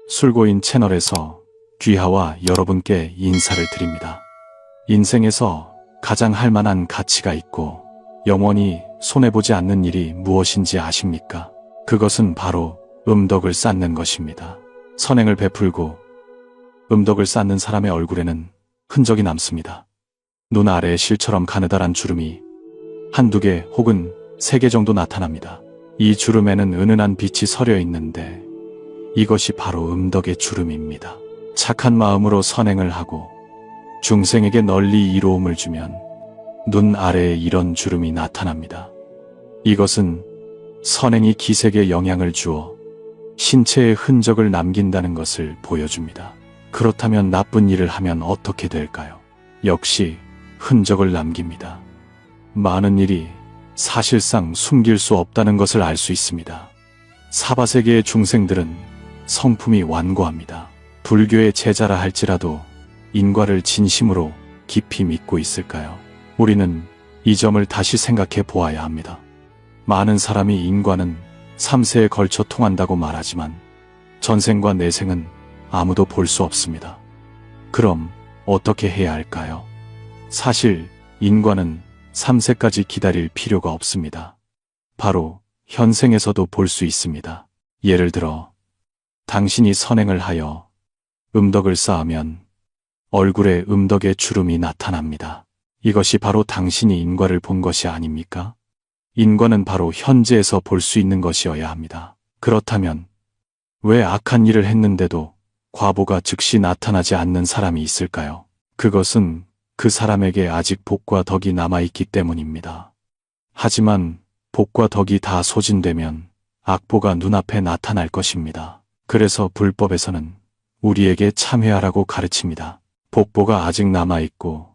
술고인 채널에서 귀하와 여러분께 인사를 드립니다. 인생에서 가장 할 만한 가치가 있고 영원히 손해보지 않는 일이 무엇인지 아십니까? 그것은 바로 음덕을 쌓는 것입니다. 선행을 베풀고 음덕을 쌓는 사람의 얼굴에는 흔적이 남습니다. 눈 아래에 실처럼 가느다란 주름이 한두 개 혹은 세 개 정도 나타납니다. 이 주름에는 은은한 빛이 서려 있는데 이것이 바로 음덕의 주름입니다. 착한 마음으로 선행을 하고 중생에게 널리 이로움을 주면 눈 아래에 이런 주름이 나타납니다. 이것은 선행이 기색에 영향을 주어 신체에 흔적을 남긴다는 것을 보여줍니다. 그렇다면 나쁜 일을 하면 어떻게 될까요? 역시 흔적을 남깁니다. 많은 일이 사실상 숨길 수 없다는 것을 알 수 있습니다. 사바세계의 중생들은 성품이 완고합니다. 불교의 제자라 할지라도 인과를 진심으로 깊이 믿고 있을까요? 우리는 이 점을 다시 생각해 보아야 합니다. 많은 사람이 인과는 3세에 걸쳐 통한다고 말하지만 전생과 내생은 아무도 볼 수 없습니다. 그럼 어떻게 해야 할까요? 사실 인과는 3세까지 기다릴 필요가 없습니다. 바로 현생에서도 볼 수 있습니다. 예를 들어 당신이 선행을 하여 음덕을 쌓으면 얼굴에 음덕의 주름이 나타납니다. 이것이 바로 당신이 인과를 본 것이 아닙니까? 인과는 바로 현재에서 볼 수 있는 것이어야 합니다. 그렇다면 왜 악한 일을 했는데도 과보가 즉시 나타나지 않는 사람이 있을까요? 그것은 그 사람에게 아직 복과 덕이 남아있기 때문입니다. 하지만 복과 덕이 다 소진되면 악보가 눈앞에 나타날 것입니다. 그래서 불법에서는 우리에게 참회하라고 가르칩니다. 복보가 아직 남아있고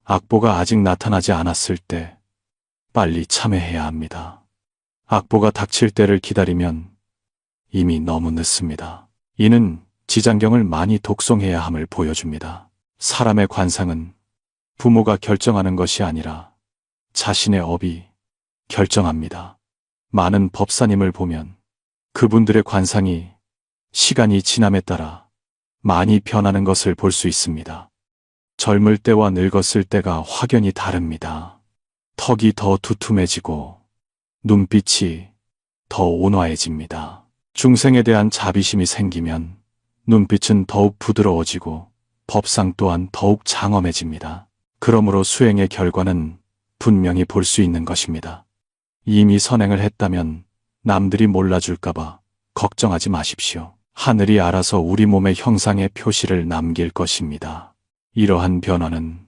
악보가 아직 나타나지 않았을 때 빨리 참회해야 합니다. 악보가 닥칠 때를 기다리면 이미 너무 늦습니다. 이는 지장경을 많이 독송해야 함을 보여줍니다. 사람의 관상은 부모가 결정하는 것이 아니라 자신의 업이 결정합니다. 많은 법사님을 보면 그분들의 관상이 시간이 지남에 따라 많이 변하는 것을 볼 수 있습니다. 젊을 때와 늙었을 때가 확연히 다릅니다. 턱이 더 두툼해지고 눈빛이 더 온화해집니다. 중생에 대한 자비심이 생기면 눈빛은 더욱 부드러워지고 법상 또한 더욱 장엄해집니다. 그러므로 수행의 결과는 분명히 볼 수 있는 것입니다. 이미 선행을 했다면 남들이 몰라줄까봐 걱정하지 마십시오. 하늘이 알아서 우리 몸의 형상의 표시를 남길 것입니다. 이러한 변화는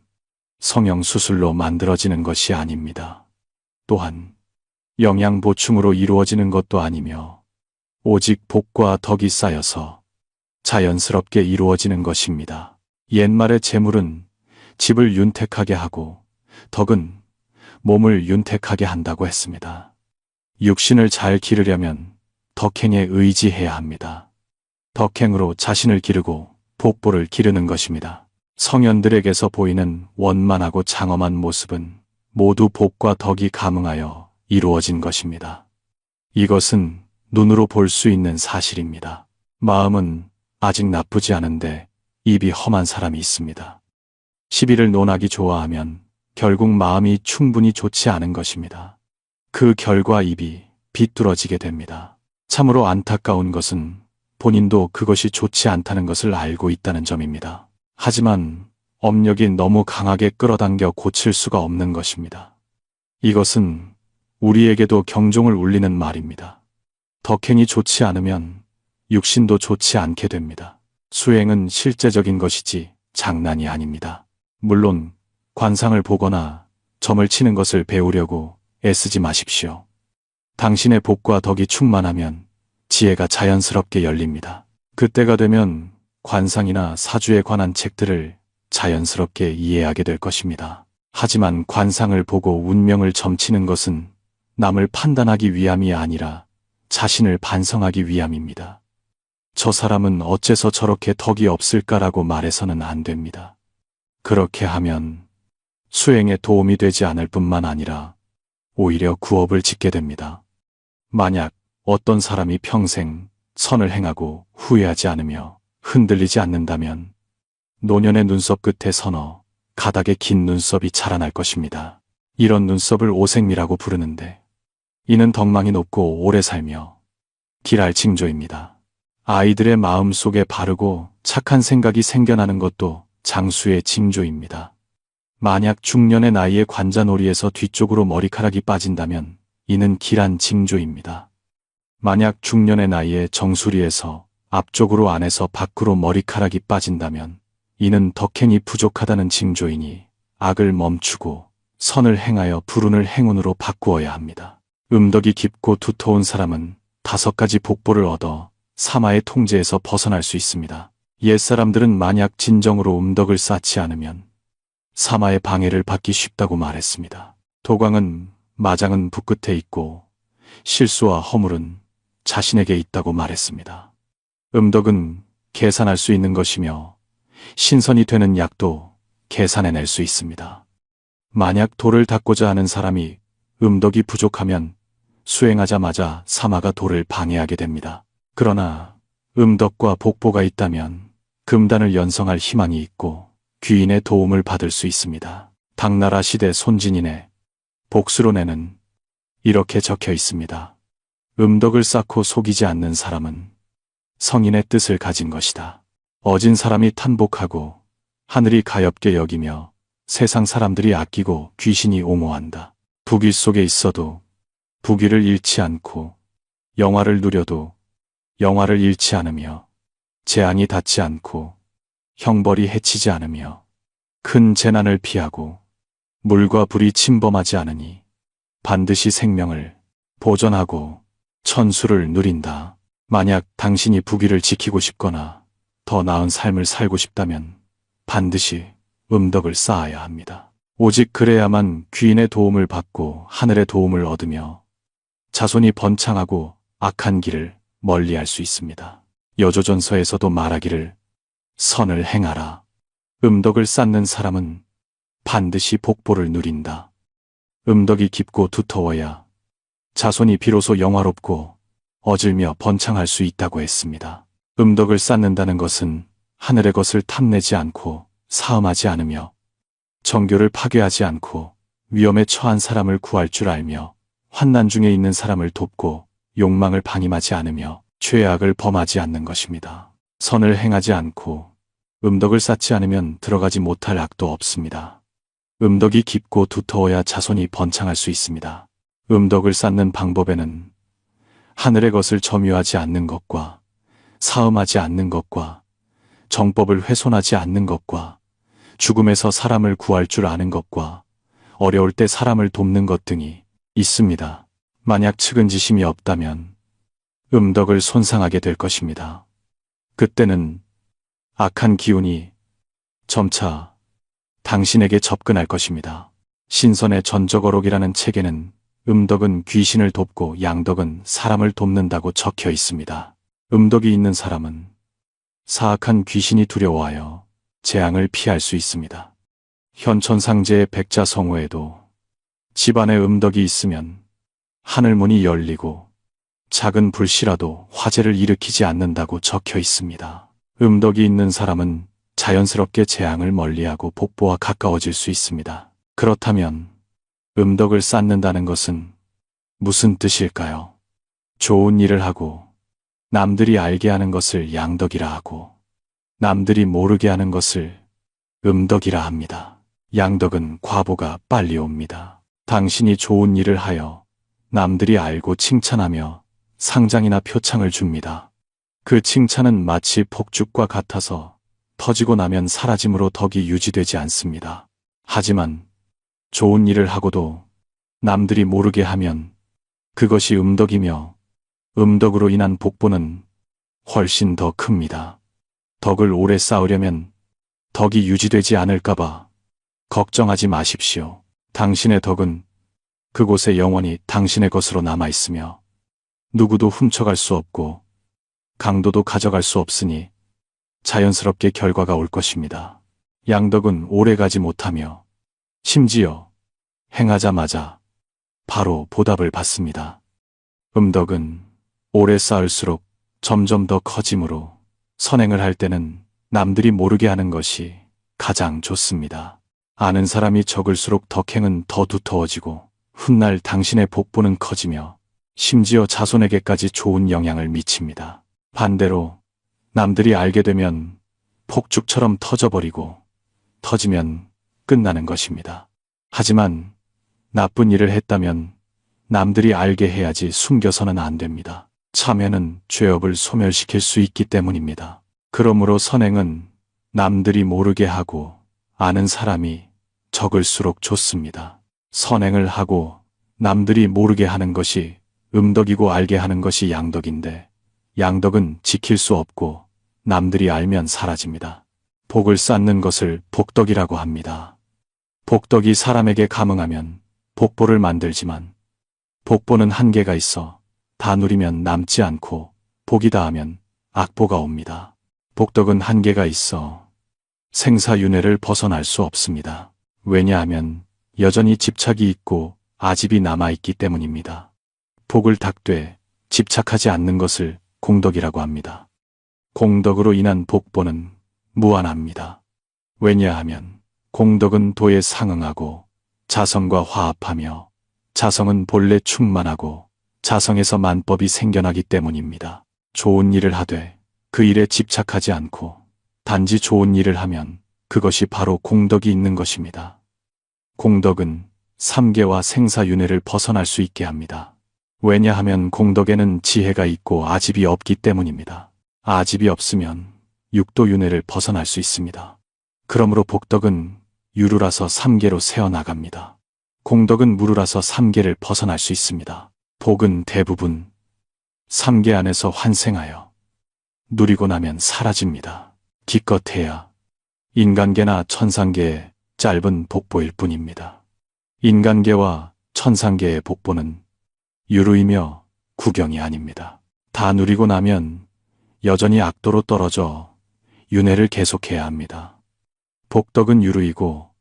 성형수술로 만들어지는 것이 아닙니다. 또한 영양 보충으로 이루어지는 것도 아니며 오직 복과 덕이 쌓여서 자연스럽게 이루어지는 것입니다. 옛말의 재물은 집을 윤택하게 하고 덕은 몸을 윤택하게 한다고 했습니다. 육신을 잘 기르려면 덕행에 의지해야 합니다. 덕행으로 자신을 기르고 복보를 기르는 것입니다. 성현들에게서 보이는 원만하고 장엄한 모습은 모두 복과 덕이 감응하여 이루어진 것입니다. 이것은 눈으로 볼 수 있는 사실입니다. 마음은 아직 나쁘지 않은데 입이 험한 사람이 있습니다. 시비를 논하기 좋아하면 결국 마음이 충분히 좋지 않은 것입니다. 그 결과 입이 비뚤어지게 됩니다. 참으로 안타까운 것은 본인도 그것이 좋지 않다는 것을 알고 있다는 점입니다. 하지만 업력이 너무 강하게 끌어당겨 고칠 수가 없는 것입니다. 이것은 우리에게도 경종을 울리는 말입니다. 덕행이 좋지 않으면 육신도 좋지 않게 됩니다. 수행은 실제적인 것이지 장난이 아닙니다. 물론 관상을 보거나 점을 치는 것을 배우려고 애쓰지 마십시오. 당신의 복과 덕이 충만하면 지혜가 자연스럽게 열립니다. 그때가 되면 관상이나 사주에 관한 책들을 자연스럽게 이해하게 될 것입니다. 하지만 관상을 보고 운명을 점치는 것은 남을 판단하기 위함이 아니라 자신을 반성하기 위함입니다. 저 사람은 어째서 저렇게 덕이 없을까라고 말해서는 안 됩니다. 그렇게 하면 수행에 도움이 되지 않을 뿐만 아니라 오히려 구업을 짓게 됩니다. 만약 어떤 사람이 평생 선을 행하고 후회하지 않으며 흔들리지 않는다면 노년의 눈썹 끝에 서너 가닥의 긴 눈썹이 자라날 것입니다. 이런 눈썹을 오색미라고 부르는데 이는 덕망이 높고 오래 살며 길할 징조입니다. 아이들의 마음 속에 바르고 착한 생각이 생겨나는 것도 장수의 징조입니다. 만약 중년의 나이에 관자놀이에서 뒤쪽으로 머리카락이 빠진다면 이는 길한 징조입니다. 만약 중년의 나이에 정수리에서 앞쪽으로 안에서 밖으로 머리카락이 빠진다면 이는 덕행이 부족하다는 징조이니 악을 멈추고 선을 행하여 불운을 행운으로 바꾸어야 합니다. 음덕이 깊고 두터운 사람은 5가지 복보를 얻어 사마의 통제에서 벗어날 수 있습니다. 옛사람들은 만약 진정으로 음덕을 쌓지 않으면 사마의 방해를 받기 쉽다고 말했습니다. 도광은 마장은 붓끝에 있고 실수와 허물은 자신에게 있다고 말했습니다. 음덕은 계산할 수 있는 것이며 신선이 되는 약도 계산해낼 수 있습니다. 만약 돌을 닦고자 하는 사람이 음덕이 부족하면 수행하자마자 사마가 돌을 방해하게 됩니다. 그러나 음덕과 복보가 있다면 금단을 연성할 희망이 있고 귀인의 도움을 받을 수 있습니다. 당나라 시대 손진인의 복수론에는 이렇게 적혀 있습니다. 음덕을 쌓고 속이지 않는 사람은 성인의 뜻을 가진 것이다. 어진 사람이 탄복하고 하늘이 가엾게 여기며 세상 사람들이 아끼고 귀신이 옹호한다. 부귀 속에 있어도 부귀를 잃지 않고 영화를 누려도 영화를 잃지 않으며 재앙이 닿지 않고 형벌이 해치지 않으며 큰 재난을 피하고 물과 불이 침범하지 않으니 반드시 생명을 보존하고 천수를 누린다. 만약 당신이 부귀를 지키고 싶거나 더 나은 삶을 살고 싶다면 반드시 음덕을 쌓아야 합니다. 오직 그래야만 귀인의 도움을 받고 하늘의 도움을 얻으며 자손이 번창하고 악한 길을 멀리할 수 있습니다. 여조전서에서도 말하기를 선을 행하라. 음덕을 쌓는 사람은 반드시 복보를 누린다. 음덕이 깊고 두터워야 자손이 비로소 영화롭고 어질며 번창할 수 있다고 했습니다. 음덕을 쌓는다는 것은 하늘의 것을 탐내지 않고 사음하지 않으며 정교를 파괴하지 않고 위험에 처한 사람을 구할 줄 알며 환난 중에 있는 사람을 돕고 욕망을 방임하지 않으며 죄악을 범하지 않는 것입니다. 선을 행하지 않고 음덕을 쌓지 않으면 들어가지 못할 악도 없습니다. 음덕이 깊고 두터워야 자손이 번창할 수 있습니다. 음덕을 쌓는 방법에는 하늘의 것을 점유하지 않는 것과 사음하지 않는 것과 정법을 훼손하지 않는 것과 죽음에서 사람을 구할 줄 아는 것과 어려울 때 사람을 돕는 것 등이 있습니다. 만약 측은지심이 없다면 음덕을 손상하게 될 것입니다. 그때는 악한 기운이 점차 당신에게 접근할 것입니다. 신선의 전적어록이라는 책에는 음덕은 귀신을 돕고 양덕은 사람을 돕는다고 적혀 있습니다. 음덕이 있는 사람은 사악한 귀신이 두려워하여 재앙을 피할 수 있습니다. 현천상제의 백자성호에도 집안에 음덕이 있으면 하늘문이 열리고 작은 불씨라도 화재를 일으키지 않는다고 적혀 있습니다. 음덕이 있는 사람은 자연스럽게 재앙을 멀리하고 복보와 가까워질 수 있습니다. 그렇다면 음덕을 쌓는다는 것은 무슨 뜻일까요? 좋은 일을 하고 남들이 알게 하는 것을 양덕이라 하고 남들이 모르게 하는 것을 음덕이라 합니다. 양덕은 과보가 빨리 옵니다. 당신이 좋은 일을 하여 남들이 알고 칭찬하며 상장이나 표창을 줍니다. 그 칭찬은 마치 폭죽과 같아서 터지고 나면 사라짐으로 덕이 유지되지 않습니다. 하지만 좋은 일을 하고도 남들이 모르게 하면 그것이 음덕이며 음덕으로 인한 복보는 훨씬 더 큽니다. 덕을 오래 쌓으려면 덕이 유지되지 않을까봐 걱정하지 마십시오. 당신의 덕은 그곳에 영원히 당신의 것으로 남아있으며 누구도 훔쳐갈 수 없고 강도도 가져갈 수 없으니 자연스럽게 결과가 올 것입니다. 양덕은 오래가지 못하며 심지어 행하자마자 바로 보답을 받습니다. 음덕은 오래 쌓을수록 점점 더 커지므로 선행을 할 때는 남들이 모르게 하는 것이 가장 좋습니다. 아는 사람이 적을수록 덕행은 더 두터워지고 훗날 당신의 복보는 커지며 심지어 자손에게까지 좋은 영향을 미칩니다. 반대로 남들이 알게 되면 폭죽처럼 터져버리고 터지면 끝나는 것입니다. 하지만 나쁜 일을 했다면 남들이 알게 해야지 숨겨서는 안 됩니다. 참여는 죄업을 소멸시킬 수 있기 때문입니다. 그러므로 선행은 남들이 모르게 하고 아는 사람이 적을수록 좋습니다. 선행을 하고 남들이 모르게 하는 것이 음덕이고 알게 하는 것이 양덕인데 양덕은 지킬 수 없고 남들이 알면 사라집니다. 복을 쌓는 것을 복덕이라고 합니다. 복덕이 사람에게 감응하면 복보를 만들지만 복보는 한계가 있어 다 누리면 남지 않고 복이 다하면 악보가 옵니다. 복덕은 한계가 있어 생사윤회를 벗어날 수 없습니다. 왜냐하면 여전히 집착이 있고 아집이 남아있기 때문입니다. 복을 닦되 집착하지 않는 것을 공덕이라고 합니다. 공덕으로 인한 복보는 무한합니다. 왜냐하면 공덕은 도에 상응하고 자성과 화합하며 자성은 본래 충만하고 자성에서 만법이 생겨나기 때문입니다. 좋은 일을 하되 그 일에 집착하지 않고 단지 좋은 일을 하면 그것이 바로 공덕이 있는 것입니다. 공덕은 삼계와 생사윤회를 벗어날 수 있게 합니다. 왜냐하면 공덕에는 지혜가 있고 아집이 없기 때문입니다. 아집이 없으면 육도윤회를 벗어날 수 있습니다. 그러므로 복덕은 유루라서 삼계로 새어나갑니다. 공덕은 무루라서 삼계를 벗어날 수 있습니다. 복은 대부분 삼계 안에서 환생하여 누리고 나면 사라집니다. 기껏해야 인간계나 천상계의 짧은 복보일 뿐입니다. 인간계와 천상계의 복보는 유루이며 구경이 아닙니다. 다 누리고 나면 여전히 악도로 떨어져 윤회를 계속해야 합니다. 복덕은 유루이고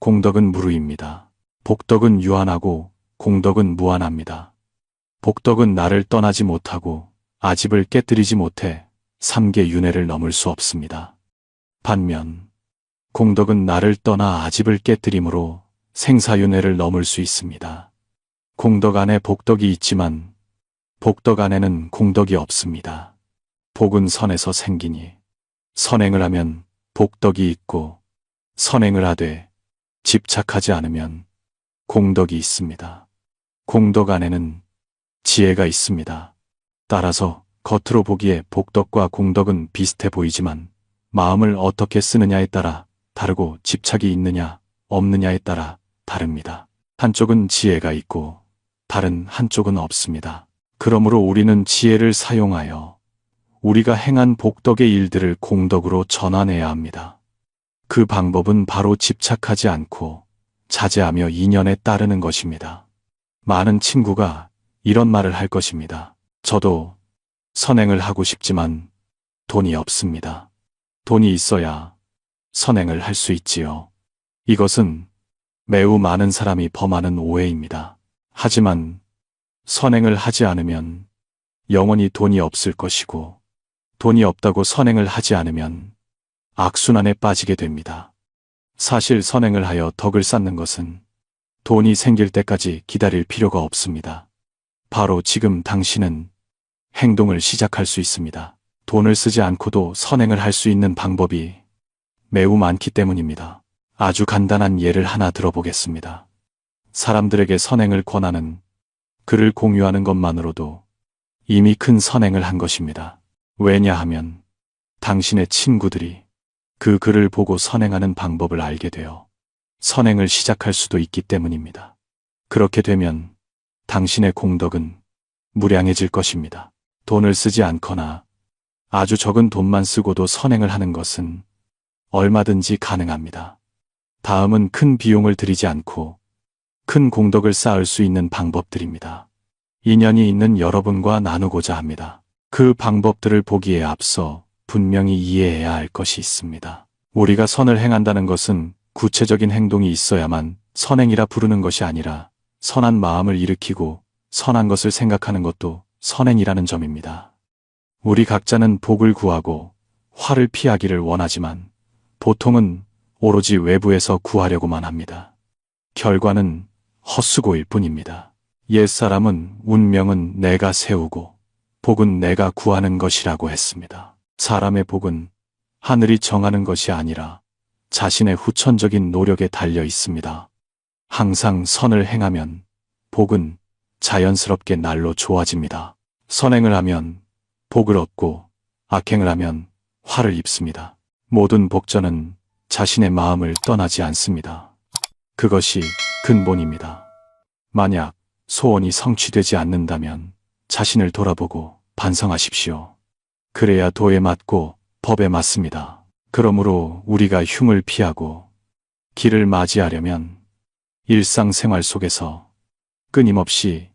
공덕은 무루입니다. 복덕은 유한하고 공덕은 무한합니다. 복덕은 나를 떠나지 못하고 아집을 깨뜨리지 못해 삼계 윤회를 넘을 수 없습니다. 반면 공덕은 나를 떠나 아집을 깨뜨림으로 생사윤회를 넘을 수 있습니다. 공덕 안에 복덕이 있지만 복덕 안에는 공덕이 없습니다. 복은 선에서 생기니 선행을 하면 복덕이 있고 선행을 하되 집착하지 않으면 공덕이 있습니다. 공덕 안에는 지혜가 있습니다. 따라서 겉으로 보기에 복덕과 공덕은 비슷해 보이지만 마음을 어떻게 쓰느냐에 따라 다르고 집착이 있느냐 없느냐에 따라 다릅니다. 한쪽은 지혜가 있고 다른 한쪽은 없습니다. 그러므로 우리는 지혜를 사용하여 우리가 행한 복덕의 일들을 공덕으로 전환해야 합니다. 그 방법은 바로 집착하지 않고 자제하며 인연에 따르는 것입니다. 많은 친구가 이런 말을 할 것입니다. 저도 선행을 하고 싶지만 돈이 없습니다. 돈이 있어야 선행을 할 수 있지요. 이것은 매우 많은 사람이 범하는 오해입니다. 하지만 선행을 하지 않으면 영원히 돈이 없을 것이고 돈이 없다고 선행을 하지 않으면 악순환에 빠지게 됩니다. 사실 선행을 하여 덕을 쌓는 것은 돈이 생길 때까지 기다릴 필요가 없습니다. 바로 지금 당신은 행동을 시작할 수 있습니다. 돈을 쓰지 않고도 선행을 할 수 있는 방법이 매우 많기 때문입니다. 아주 간단한 예를 하나 들어보겠습니다. 사람들에게 선행을 권하는 글을 공유하는 것만으로도 이미 큰 선행을 한 것입니다. 왜냐하면 당신의 친구들이 그 글을 보고 선행하는 방법을 알게 되어 선행을 시작할 수도 있기 때문입니다. 그렇게 되면 당신의 공덕은 무량해질 것입니다. 돈을 쓰지 않거나 아주 적은 돈만 쓰고도 선행을 하는 것은 얼마든지 가능합니다. 다음은 큰 비용을 들이지 않고 큰 공덕을 쌓을 수 있는 방법들입니다. 인연이 있는 여러분과 나누고자 합니다. 그 방법들을 보기에 앞서 분명히 이해해야 할 것이 있습니다. 우리가 선을 행한다는 것은 구체적인 행동이 있어야만 선행이라 부르는 것이 아니라 선한 마음을 일으키고 선한 것을 생각하는 것도 선행이라는 점입니다. 우리 각자는 복을 구하고 화를 피하기를 원하지만 보통은 오로지 외부에서 구하려고만 합니다. 결과는 헛수고일 뿐입니다. 옛사람은 운명은 내가 세우고 복은 내가 구하는 것이라고 했습니다. 사람의 복은 하늘이 정하는 것이 아니라 자신의 후천적인 노력에 달려 있습니다. 항상 선을 행하면 복은 자연스럽게 날로 좋아집니다. 선행을 하면 복을 얻고 악행을 하면 화를 입습니다. 모든 복전은 자신의 마음을 떠나지 않습니다. 그것이 근본입니다. 만약 소원이 성취되지 않는다면 자신을 돌아보고 반성하십시오. 그래야 도에 맞고 법에 맞습니다. 그러므로 우리가 흉을 피하고 길을 맞이하려면 일상생활 속에서 끊임없이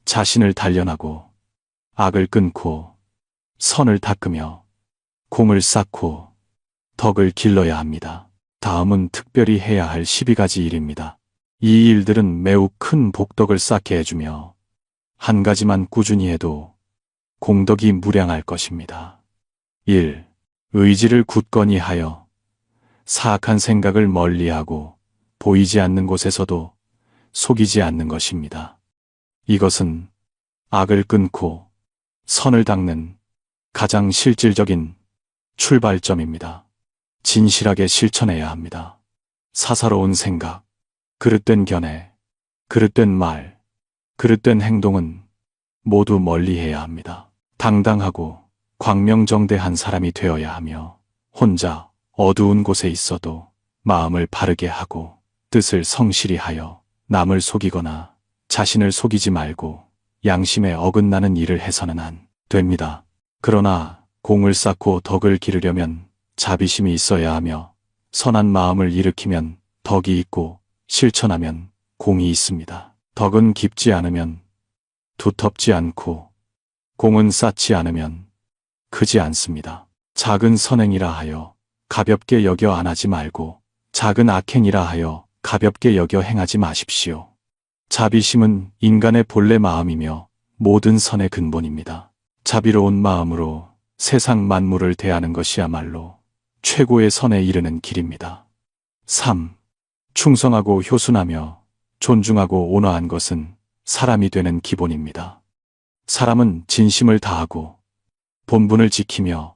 자신을 단련하고 악을 끊고 선을 닦으며 공을 쌓고 덕을 길러야 합니다. 다음은 특별히 해야 할 12가지 일입니다. 이 일들은 매우 큰 복덕을 쌓게 해주며 한 가지만 꾸준히 해도 공덕이 무량할 것입니다. 1. 의지를 굳건히 하여 사악한 생각을 멀리하고 보이지 않는 곳에서도 속이지 않는 것입니다. 이것은 악을 끊고 선을 닦는 가장 실질적인 출발점입니다. 진실하게 실천해야 합니다. 사사로운 생각, 그릇된 견해, 그릇된 말, 그릇된 행동은 모두 멀리해야 합니다. 당당하고 광명정대한 사람이 되어야 하며 혼자 어두운 곳에 있어도 마음을 바르게 하고 뜻을 성실히 하여 남을 속이거나 자신을 속이지 말고 양심에 어긋나는 일을 해서는 안 됩니다. 그러나 공을 쌓고 덕을 기르려면 자비심이 있어야 하며 선한 마음을 일으키면 덕이 있고 실천하면 공이 있습니다. 덕은 깊지 않으면 두텁지 않고 공은 쌓지 않으면 크지 않습니다. 작은 선행이라 하여 가볍게 여겨 안 하지 말고 작은 악행이라 하여 가볍게 여겨 행하지 마십시오. 자비심은 인간의 본래 마음이며 모든 선의 근본입니다. 자비로운 마음으로 세상 만물을 대하는 것이야말로 최고의 선에 이르는 길입니다. 3. 충성하고 효순하며 존중하고 온화한 것은 사람이 되는 기본입니다. 사람은 진심을 다하고 본분을 지키며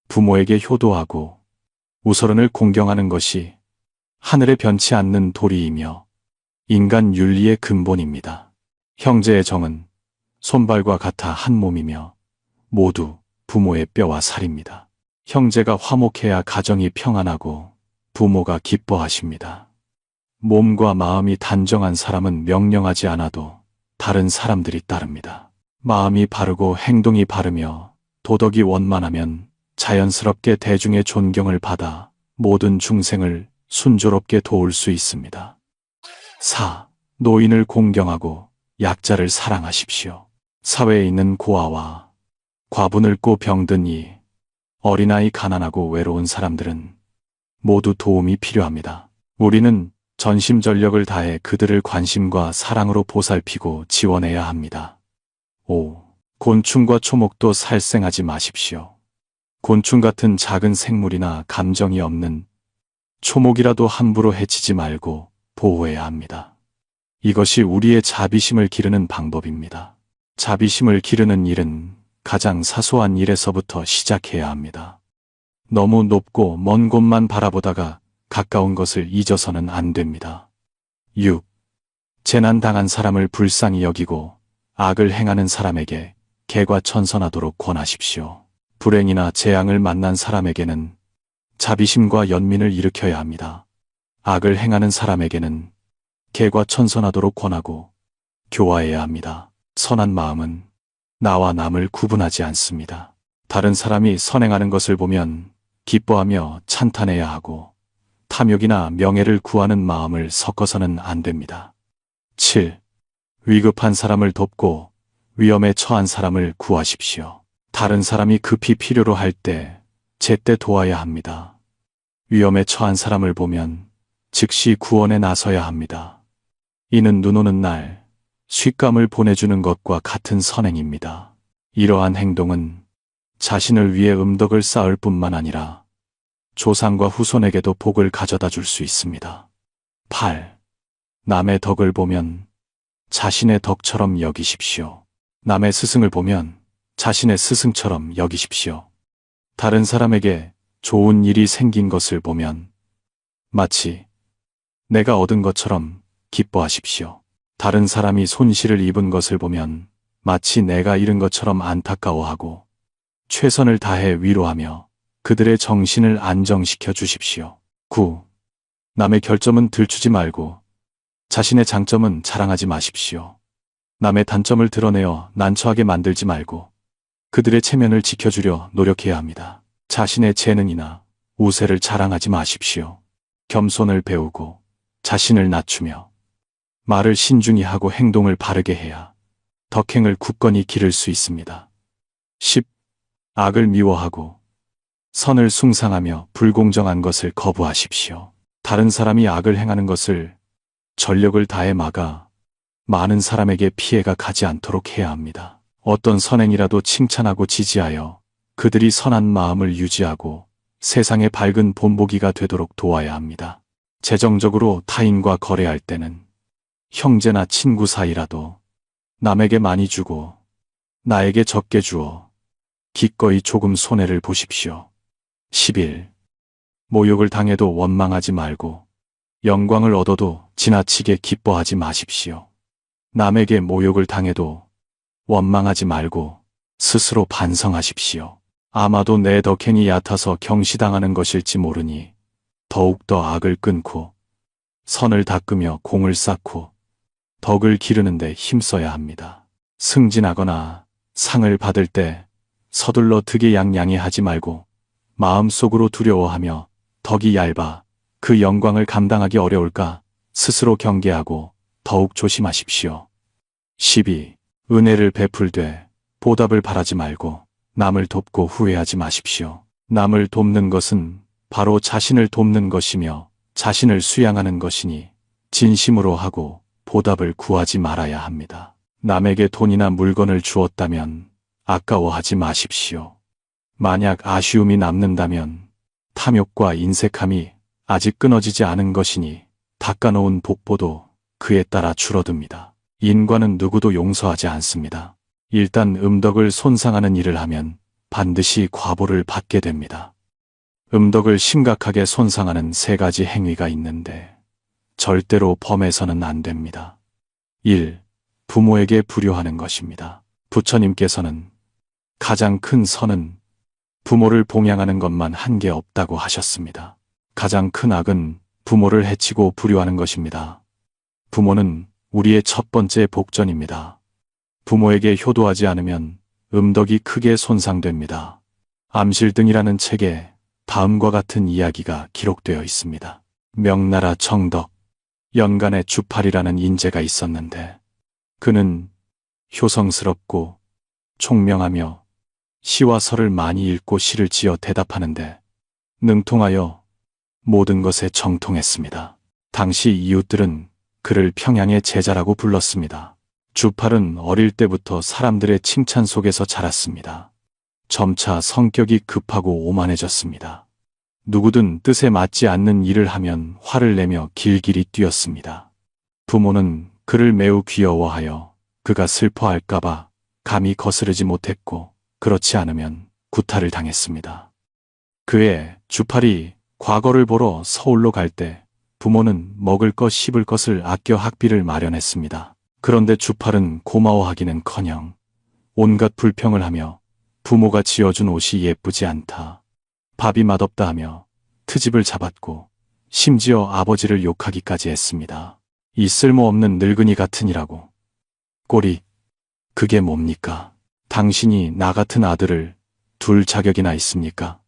부모에게 효도하고 우서른을 공경하는 것이 하늘에 변치 않는 도리이며 인간 윤리의 근본입니다. 형제의 정은 손발과 같아 한 몸이며 모두 부모의 뼈와 살입니다. 형제가 화목해야 가정이 평안하고 부모가 기뻐하십니다. 몸과 마음이 단정한 사람은 명령하지 않아도 다른 사람들이 따릅니다. 마음이 바르고 행동이 바르며 도덕이 원만하면 자연스럽게 대중의 존경을 받아 모든 중생을 순조롭게 도울 수 있습니다. 4. 노인을 공경하고 약자를 사랑하십시오. 사회에 있는 고아와 과부늙고 병든 이, 어린아이, 가난하고 외로운 사람들은 모두 도움이 필요합니다. 우리는 전심전력을 다해 그들을 관심과 사랑으로 보살피고 지원해야 합니다. 5. 곤충과 초목도 살생하지 마십시오. 곤충 같은 작은 생물이나 감정이 없는 초목이라도 함부로 해치지 말고 보호해야 합니다. 이것이 우리의 자비심을 기르는 방법입니다. 자비심을 기르는 일은 가장 사소한 일에서부터 시작해야 합니다. 너무 높고 먼 곳만 바라보다가 가까운 것을 잊어서는 안 됩니다. 6. 재난당한 사람을 불쌍히 여기고 악을 행하는 사람에게 개과천선하도록 권하십시오. 불행이나 재앙을 만난 사람에게는 자비심과 연민을 일으켜야 합니다. 악을 행하는 사람에게는 개과천선하도록 권하고 교화해야 합니다. 선한 마음은 나와 남을 구분하지 않습니다. 다른 사람이 선행하는 것을 보면 기뻐하며 찬탄해야 하고 탐욕이나 명예를 구하는 마음을 섞어서는 안 됩니다. 7. 위급한 사람을 돕고 위험에 처한 사람을 구하십시오. 다른 사람이 급히 필요로 할 때 제때 도와야 합니다. 위험에 처한 사람을 보면 즉시 구원에 나서야 합니다. 이는 눈 오는 날 쇳감을 보내주는 것과 같은 선행입니다. 이러한 행동은 자신을 위해 음덕을 쌓을 뿐만 아니라 조상과 후손에게도 복을 가져다 줄 수 있습니다. 8. 남의 덕을 보면 자신의 덕처럼 여기십시오. 남의 스승을 보면 자신의 스승처럼 여기십시오. 다른 사람에게 좋은 일이 생긴 것을 보면 마치 내가 얻은 것처럼 기뻐하십시오. 다른 사람이 손실을 입은 것을 보면 마치 내가 잃은 것처럼 안타까워하고 최선을 다해 위로하며 그들의 정신을 안정시켜 주십시오. 9. 남의 결점은 들추지 말고 자신의 장점은 자랑하지 마십시오. 남의 단점을 드러내어 난처하게 만들지 말고 그들의 체면을 지켜주려 노력해야 합니다. 자신의 재능이나 우세를 자랑하지 마십시오. 겸손을 배우고 자신을 낮추며 말을 신중히 하고 행동을 바르게 해야 덕행을 굳건히 기를 수 있습니다. 10. 악을 미워하고 선을 숭상하며 불공정한 것을 거부하십시오. 다른 사람이 악을 행하는 것을 전력을 다해 막아 많은 사람에게 피해가 가지 않도록 해야 합니다. 어떤 선행이라도 칭찬하고 지지하여 그들이 선한 마음을 유지하고 세상의 밝은 본보기가 되도록 도와야 합니다. 재정적으로 타인과 거래할 때는 형제나 친구 사이라도 남에게 많이 주고 나에게 적게 주어 기꺼이 조금 손해를 보십시오. 11. 모욕을 당해도 원망하지 말고 영광을 얻어도 지나치게 기뻐하지 마십시오. 남에게 모욕을 당해도 원망하지 말고 스스로 반성하십시오. 아마도 내 덕행이 얕아서 경시당하는 것일지 모르니 더욱더 악을 끊고 선을 닦으며 공을 쌓고 덕을 기르는 데 힘써야 합니다. 승진하거나 상을 받을 때 서둘러 득이양양해 하지 말고 마음속으로 두려워하며 덕이 얇아 그 영광을 감당하기 어려울까 스스로 경계하고 더욱 조심하십시오. 12. 은혜를 베풀되 보답을 바라지 말고 남을 돕고 후회하지 마십시오. 남을 돕는 것은 바로 자신을 돕는 것이며 자신을 수양하는 것이니 진심으로 하고 보답을 구하지 말아야 합니다. 남에게 돈이나 물건을 주었다면 아까워하지 마십시오. 만약 아쉬움이 남는다면 탐욕과 인색함이 아직 끊어지지 않은 것이니 닦아놓은 복보도 그에 따라 줄어듭니다. 인과는 누구도 용서하지 않습니다. 일단 음덕을 손상하는 일을 하면 반드시 과보를 받게 됩니다. 음덕을 심각하게 손상하는 3가지 행위가 있는데 절대로 범해서는 안 됩니다. 1. 부모에게 불효하는 것입니다. 부처님께서는 가장 큰 선은 부모를 봉양하는 것만 한계 없다고 하셨습니다. 가장 큰 악은 부모를 해치고 불효하는 것입니다. 부모는 우리의 첫 번째 복전입니다. 부모에게 효도하지 않으면 음덕이 크게 손상됩니다. 암실등이라는 책에 다음과 같은 이야기가 기록되어 있습니다. 명나라 정덕, 연간의 주팔이라는 인재가 있었는데 그는 효성스럽고 총명하며 시와 설을 많이 읽고 시를 지어 대답하는데 능통하여 모든 것에 정통했습니다. 당시 이웃들은 그를 평양의 제자라고 불렀습니다. 주팔은 어릴 때부터 사람들의 칭찬 속에서 자랐습니다. 점차 성격이 급하고 오만해졌습니다. 누구든 뜻에 맞지 않는 일을 하면 화를 내며 길길이 뛰었습니다. 부모는 그를 매우 귀여워하여 그가 슬퍼할까봐 감히 거스르지 못했고 그렇지 않으면 구타를 당했습니다. 그해 주팔이 과거를 보러 서울로 갈 때 부모는 먹을 것 씹을 것을 아껴 학비를 마련했습니다. 그런데 주팔은 고마워하기는커녕 온갖 불평을 하며 부모가 지어준 옷이 예쁘지 않다, 밥이 맛없다 하며 트집을 잡았고 심지어 아버지를 욕하기까지 했습니다. 이 쓸모없는 늙은이 같으니라고. 꼴이 그게 뭡니까? 당신이 나 같은 아들을 둘 자격이나 있습니까?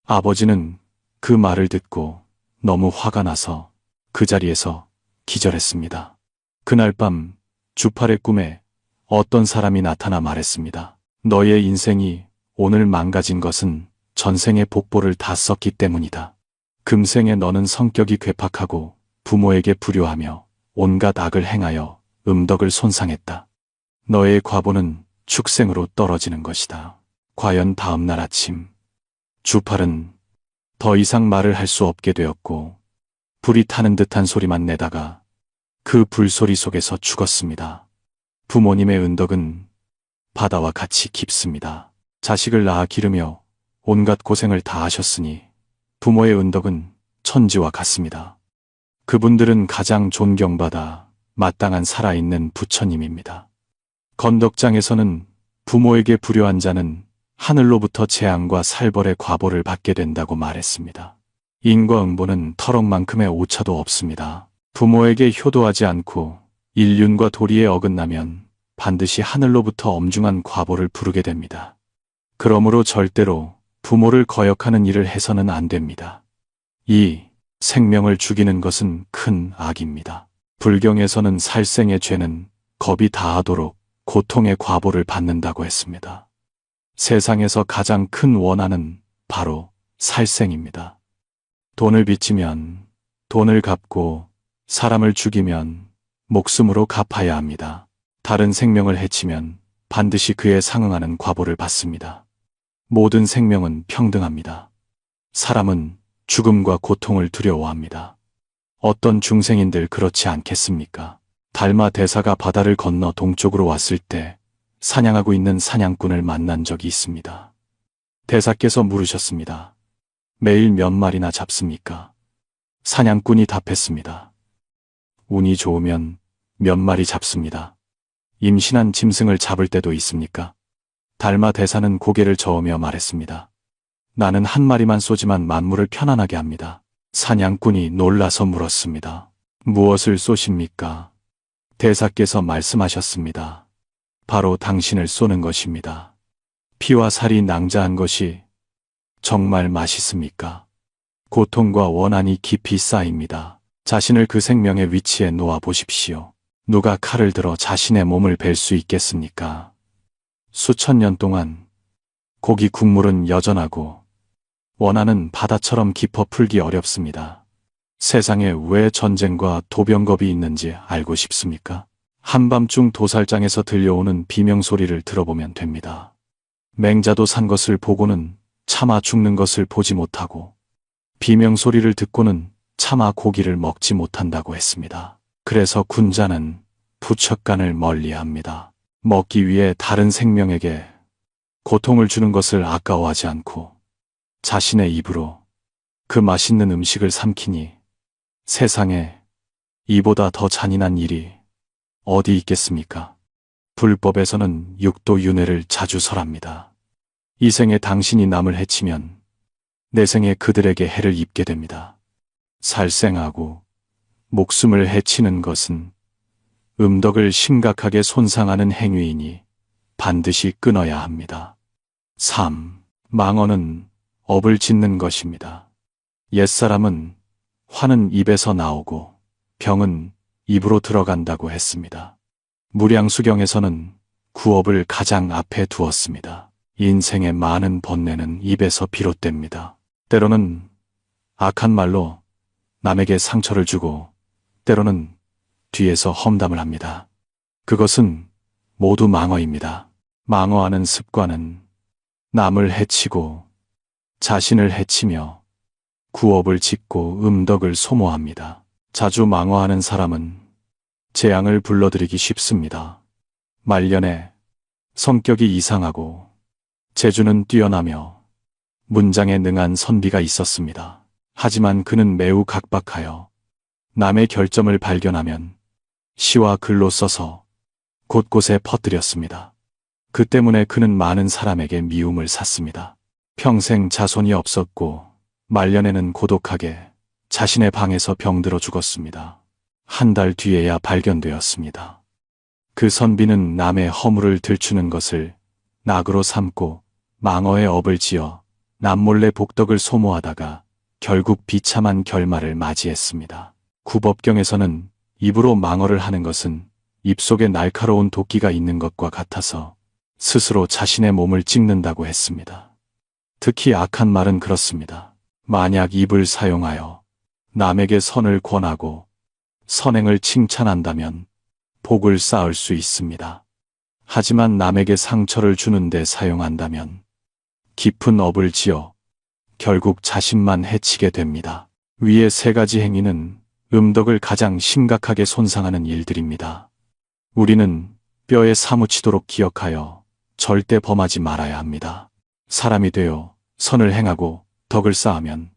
아버지는 그 말을 듣고 너무 화가 나서 그 자리에서 기절했습니다. 그날 밤 주팔의 꿈에 어떤 사람이 나타나 말했습니다. 너의 인생이 오늘 망가진 것은 전생의 복보를 다 썼기 때문이다. 금생에 너는 성격이 괴팍하고 부모에게 불효하며 온갖 악을 행하여 음덕을 손상했다. 너의 과보는 축생으로 떨어지는 것이다. 과연 다음 날 아침 주팔은 더 이상 말을 할 수 없게 되었고 불이 타는 듯한 소리만 내다가 그 불소리 속에서 죽었습니다. 부모님의 은덕은 바다와 같이 깊습니다. 자식을 낳아 기르며 온갖 고생을 다 하셨으니 부모의 은덕은 천지와 같습니다. 그분들은 가장 존경받아 마땅한 살아있는 부처님입니다. 건덕장에서는 부모에게 불효한 자는 하늘로부터 재앙과 살벌의 과보를 받게 된다고 말했습니다. 인과 응보는 터럭만큼의 오차도 없습니다. 부모에게 효도하지 않고 인륜과 도리에 어긋나면 반드시 하늘로부터 엄중한 과보를 부르게 됩니다. 그러므로 절대로 부모를 거역하는 일을 해서는 안 됩니다. 이 생명을 죽이는 것은 큰 악입니다. 불경에서는 살생의 죄는 겁이 다하도록 고통의 과보를 받는다고 했습니다. 세상에서 가장 큰 원한은 바로 살생입니다. 돈을 빚지면 돈을 갚고 사람을 죽이면 목숨으로 갚아야 합니다. 다른 생명을 해치면 반드시 그에 상응하는 과보를 받습니다. 모든 생명은 평등합니다. 사람은 죽음과 고통을 두려워합니다. 어떤 중생인들 그렇지 않겠습니까? 달마 대사가 바다를 건너 동쪽으로 왔을 때 사냥하고 있는 사냥꾼을 만난 적이 있습니다. 대사께서 물으셨습니다. 매일 몇 마리나 잡습니까? 사냥꾼이 답했습니다. 운이 좋으면 몇 마리 잡습니다. 임신한 짐승을 잡을 때도 있습니까? 달마 대사는 고개를 저으며 말했습니다. 나는 한 마리만 쏘지만 만물을 편안하게 합니다. 사냥꾼이 놀라서 물었습니다. 무엇을 쏘십니까? 대사께서 말씀하셨습니다. 바로 당신을 쏘는 것입니다. 피와 살이 낭자한 것이 정말 맛있습니까? 고통과 원한이 깊이 쌓입니다. 자신을 그 생명의 위치에 놓아 보십시오. 누가 칼을 들어 자신의 몸을 벨 수 있겠습니까? 수천 년 동안 고기 국물은 여전하고 원한은 바다처럼 깊어 풀기 어렵습니다. 세상에 왜 전쟁과 도병겁이 있는지 알고 싶습니까? 한밤중 도살장에서 들려오는 비명소리를 들어보면 됩니다. 맹자도 산 것을 보고는 차마 죽는 것을 보지 못하고 비명소리를 듣고는 차마 고기를 먹지 못한다고 했습니다. 그래서 군자는 부척간을 멀리합니다. 먹기 위해 다른 생명에게 고통을 주는 것을 아까워하지 않고 자신의 입으로 그 맛있는 음식을 삼키니 세상에 이보다 더 잔인한 일이 어디 있겠습니까? 불법에서는 육도윤회를 자주 설합니다. 이 생에 당신이 남을 해치면 내 생에 그들에게 해를 입게 됩니다. 살생하고 목숨을 해치는 것은 음덕을 심각하게 손상하는 행위이니 반드시 끊어야 합니다. 3. 망언은 업을 짓는 것입니다. 옛사람은 화는 입에서 나오고 병은 입으로 들어간다고 했습니다. 무량수경에서는 구업을 가장 앞에 두었습니다. 인생의 많은 번뇌는 입에서 비롯됩니다. 때로는 악한 말로 남에게 상처를 주고 때로는 뒤에서 험담을 합니다. 그것은 모두 망어입니다. 망어하는 습관은 남을 해치고 자신을 해치며 구업을 짓고 음덕을 소모합니다. 자주 망어하는 사람은 재앙을 불러들이기 쉽습니다. 말년에 성격이 이상하고 재주는 뛰어나며 문장에 능한 선비가 있었습니다. 하지만 그는 매우 각박하여 남의 결점을 발견하면 시와 글로 써서 곳곳에 퍼뜨렸습니다. 그 때문에 그는 많은 사람에게 미움을 샀습니다. 평생 자손이 없었고 말년에는 고독하게 자신의 방에서 병들어 죽었습니다. 한 달 뒤에야 발견되었습니다. 그 선비는 남의 허물을 들추는 것을 낙으로 삼고 망어의 업을 지어 남몰래 복덕을 소모하다가 결국 비참한 결말을 맞이했습니다. 구법경에서는 입으로 망어를 하는 것은 입속에 날카로운 도끼가 있는 것과 같아서 스스로 자신의 몸을 찍는다고 했습니다. 특히 악한 말은 그렇습니다. 만약 입을 사용하여 남에게 선을 권하고 선행을 칭찬한다면 복을 쌓을 수 있습니다. 하지만 남에게 상처를 주는데 사용한다면 깊은 업을 지어 결국 자신만 해치게 됩니다. 위의 세 가지 행위는 음덕을 가장 심각하게 손상하는 일들입니다. 우리는 뼈에 사무치도록 기억하여 절대 범하지 말아야 합니다. 사람이 되어 선을 행하고 덕을 쌓으면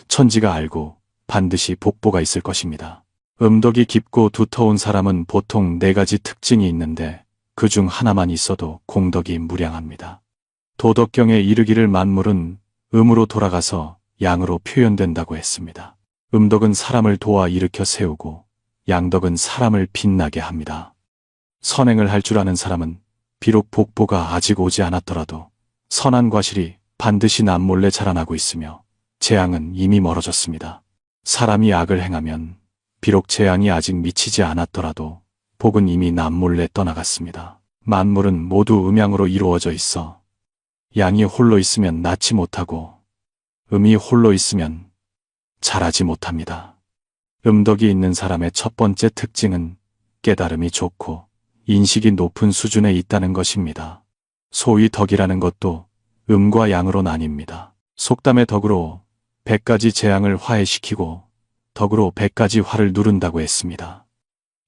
천지가 알고 반드시 복보가 있을 것입니다. 음덕이 깊고 두터운 사람은 보통 네 가지 특징이 있는데 그중 하나만 있어도 공덕이 무량합니다. 도덕경에 이르기를 만물은 음으로 돌아가서 양으로 표현된다고 했습니다. 음덕은 사람을 도와 일으켜 세우고 양덕은 사람을 빛나게 합니다. 선행을 할 줄 아는 사람은 비록 복보가 아직 오지 않았더라도 선한 과실이 반드시 남몰래 자라나고 있으며 재앙은 이미 멀어졌습니다. 사람이 악을 행하면 비록 재앙이 아직 미치지 않았더라도 복은 이미 남몰래 떠나갔습니다. 만물은 모두 음양으로 이루어져 있어 양이 홀로 있으면 낳지 못하고 음이 홀로 있으면 자라지 못합니다. 음덕이 있는 사람의 첫 번째 특징은 깨달음이 좋고 인식이 높은 수준에 있다는 것입니다. 소위 덕이라는 것도 음과 양으로 나뉩니다. 속담의 덕으로 100가지 재앙을 화해시키고 덕으로 100가지 화를 누른다고 했습니다.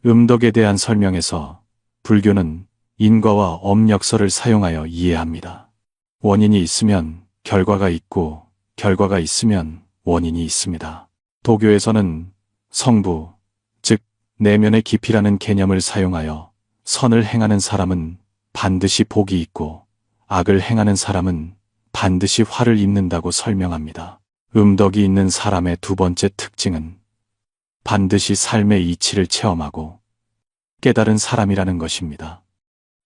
음덕에 대한 설명에서 불교는 인과와 엄력설을 사용하여 이해합니다. 원인이 있으면 결과가 있고 결과가 있으면 원인이 있습니다. 도교에서는 성부, 즉 내면의 깊이라는 개념을 사용하여 선을 행하는 사람은 반드시 복이 있고 악을 행하는 사람은 반드시 화를 입는다고 설명합니다. 음덕이 있는 사람의 두 번째 특징은 반드시 삶의 이치를 체험하고 깨달은 사람이라는 것입니다.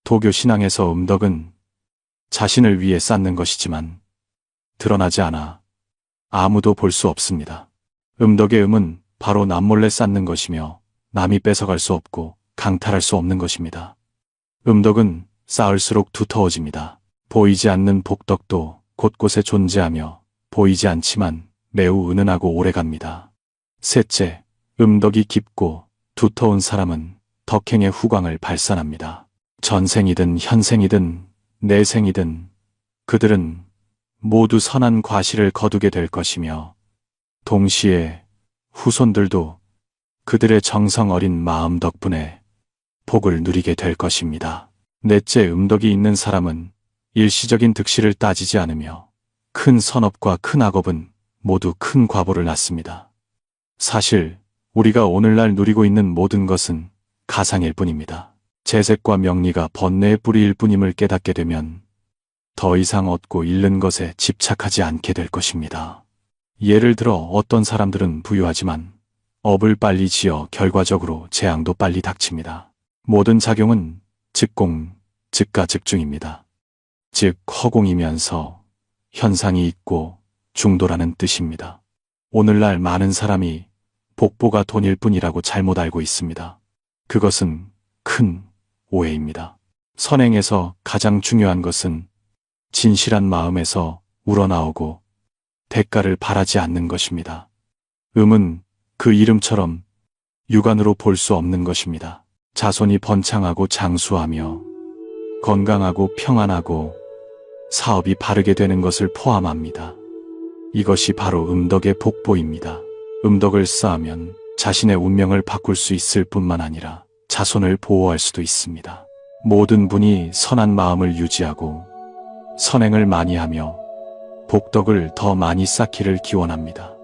도교 신앙에서 음덕은 자신을 위해 쌓는 것이지만 드러나지 않아 아무도 볼 수 없습니다. 음덕의 음은 바로 남몰래 쌓는 것이며 남이 뺏어갈 수 없고 강탈할 수 없는 것입니다. 음덕은 쌓을수록 두터워집니다. 보이지 않는 복덕도 곳곳에 존재하며 보이지 않지만 매우 은은하고 오래갑니다. 셋째, 음덕이 깊고 두터운 사람은 덕행의 후광을 발산합니다. 전생이든 현생이든 내생이든 그들은 모두 선한 과실을 거두게 될 것이며 동시에 후손들도 그들의 정성 어린 마음 덕분에 복을 누리게 될 것입니다. 넷째, 음덕이 있는 사람은 일시적인 득실을 따지지 않으며 큰 선업과 큰 악업은 모두 큰 과보를 낳습니다. 사실 우리가 오늘날 누리고 있는 모든 것은 가상일 뿐입니다. 재색과 명리가 번뇌의 뿌리일 뿐임을 깨닫게 되면 더 이상 얻고 잃는 것에 집착하지 않게 될 것입니다. 예를 들어 어떤 사람들은 부유하지만 업을 빨리 지어 결과적으로 재앙도 빨리 닥칩니다. 모든 작용은 즉공, 즉가, 즉중입니다. 즉 허공이면서 현상이 있고 중도라는 뜻입니다. 오늘날 많은 사람이 복보가 돈일 뿐이라고 잘못 알고 있습니다. 그것은 큰 오해입니다. 선행에서 가장 중요한 것은 진실한 마음에서 우러나오고 대가를 바라지 않는 것입니다. 음은 그 이름처럼 육안으로 볼 수 없는 것입니다. 자손이 번창하고 장수하며 건강하고 평안하고 사업이 바르게 되는 것을 포함합니다. 이것이 바로 음덕의 복보입니다. 음덕을 쌓으면 자신의 운명을 바꿀 수 있을 뿐만 아니라 자손을 보호할 수도 있습니다. 모든 분이 선한 마음을 유지하고 선행을 많이 하며 복덕을 더 많이 쌓기를 기원합니다.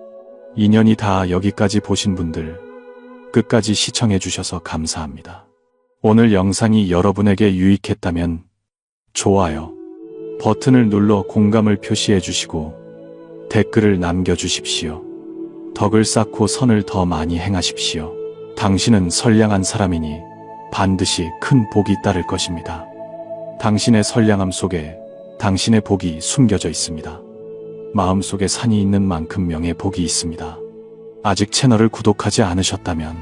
인연이 다 여기까지 보신 분들 끝까지 시청해 주셔서 감사합니다. 오늘 영상이 여러분에게 유익했다면 좋아요 버튼을 눌러 공감을 표시해 주시고 댓글을 남겨주십시오. 덕을 쌓고 선을 더 많이 행하십시오. 당신은 선량한 사람이니 반드시 큰 복이 따를 것입니다. 당신의 선량함 속에 당신의 복이 숨겨져 있습니다. 마음속에 산이 있는 만큼 명의 복이 있습니다. 아직 채널을 구독하지 않으셨다면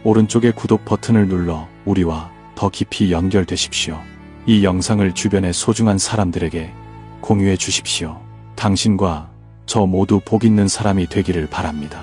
오른쪽에 구독 버튼을 눌러 우리와 더 깊이 연결되십시오. 이 영상을 주변의 소중한 사람들에게 공유해 주십시오. 당신과 저 모두 복 있는 사람이 되기를 바랍니다.